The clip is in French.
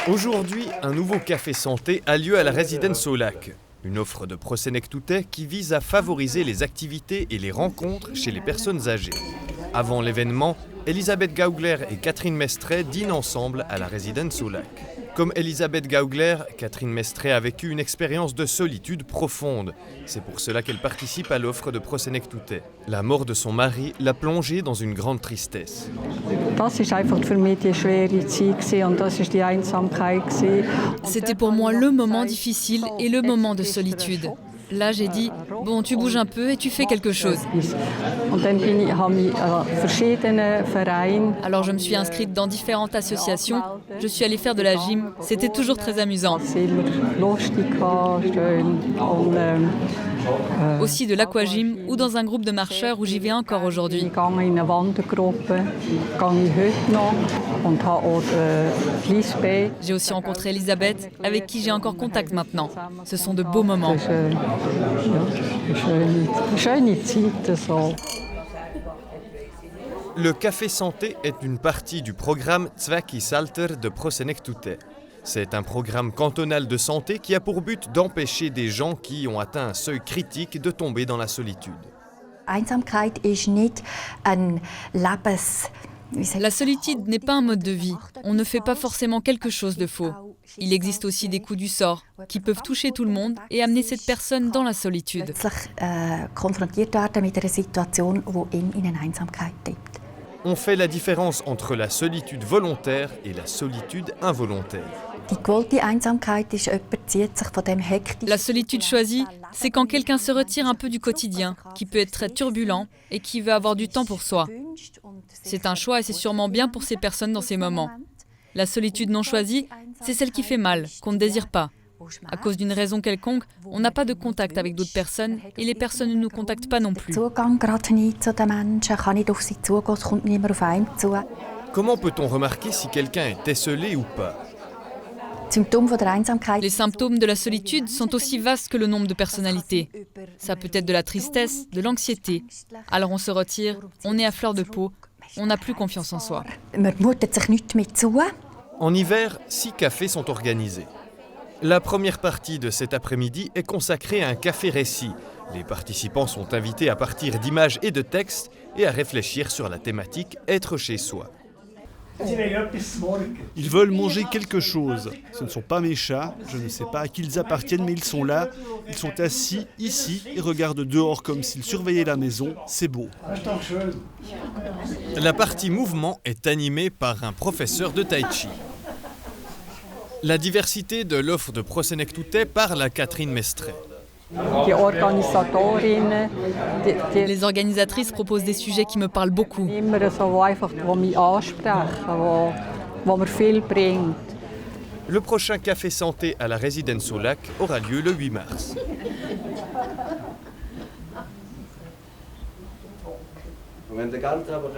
Aujourd'hui, un nouveau café santé a lieu à la résidence au lac. Une offre de Prosenectoutais qui vise à favoriser les activités et les rencontres chez les personnes âgées. Avant l'événement, Elisabeth Gaugler et Catherine Mestret dînent ensemble à la résidence au lac. Comme Elisabeth Gaugler, Catherine Mestret a vécu une expérience de solitude profonde. C'est pour cela qu'elle participe à l'offre de Prosenectoutais. La mort de son mari l'a plongée dans une grande tristesse. C'était pour moi le moment difficile et le moment de solitude. Là, j'ai dit, bon, tu bouges un peu et tu fais quelque chose. Alors, je me suis inscrite dans différentes associations. Je suis allée faire de la gym. C'était toujours très amusant. Aussi de l'aquagym ou dans un groupe de marcheurs où j'y vais encore aujourd'hui. J'ai aussi rencontré Elisabeth, avec qui j'ai encore contact maintenant. Ce sont de beaux moments. Le café santé est une partie du programme Zweckiesalter de Prosenectoutais. C'est un programme cantonal de santé qui a pour but d'empêcher des gens qui ont atteint un seuil critique de tomber dans la solitude. La solitude n'est pas un mode de vie. On ne fait pas forcément quelque chose de faux. Il existe aussi des coups du sort qui peuvent toucher tout le monde et amener cette personne dans la solitude. On fait la différence entre la solitude volontaire et la solitude involontaire. La solitude choisie, c'est quand quelqu'un se retire un peu du quotidien, qui peut être très turbulent et qui veut avoir du temps pour soi. C'est un choix et c'est sûrement bien pour ces personnes dans ces moments. La solitude non choisie, c'est celle qui fait mal, qu'on ne désire pas. À cause d'une raison quelconque, on n'a pas de contact avec d'autres personnes et les personnes ne nous contactent pas non plus. Comment peut-on remarquer si quelqu'un est esseulé ou pas ? Les symptômes de la solitude sont aussi vastes que le nombre de personnalités. Ça peut être de la tristesse, de l'anxiété. Alors on se retire, on est à fleur de peau, on n'a plus confiance en soi. En hiver, 6 cafés sont organisés. La première partie de cet après-midi est consacrée à un café-récit. Les participants sont invités à partir d'images et de textes et à réfléchir sur la thématique « Être chez soi ». Ils veulent manger quelque chose. Ce ne sont pas mes chats, je ne sais pas à qui ils appartiennent, mais ils sont là. Ils sont assis ici et regardent dehors comme s'ils surveillaient la maison. C'est beau. La partie mouvement est animée par un professeur de tai chi. La diversité de l'offre de Prosenectoutais parle à Catherine Mestret. Les organisatrices proposent des sujets qui me parlent beaucoup. Le prochain café santé à la résidence au lac aura lieu le 8 mars. Und wenn der ganz aber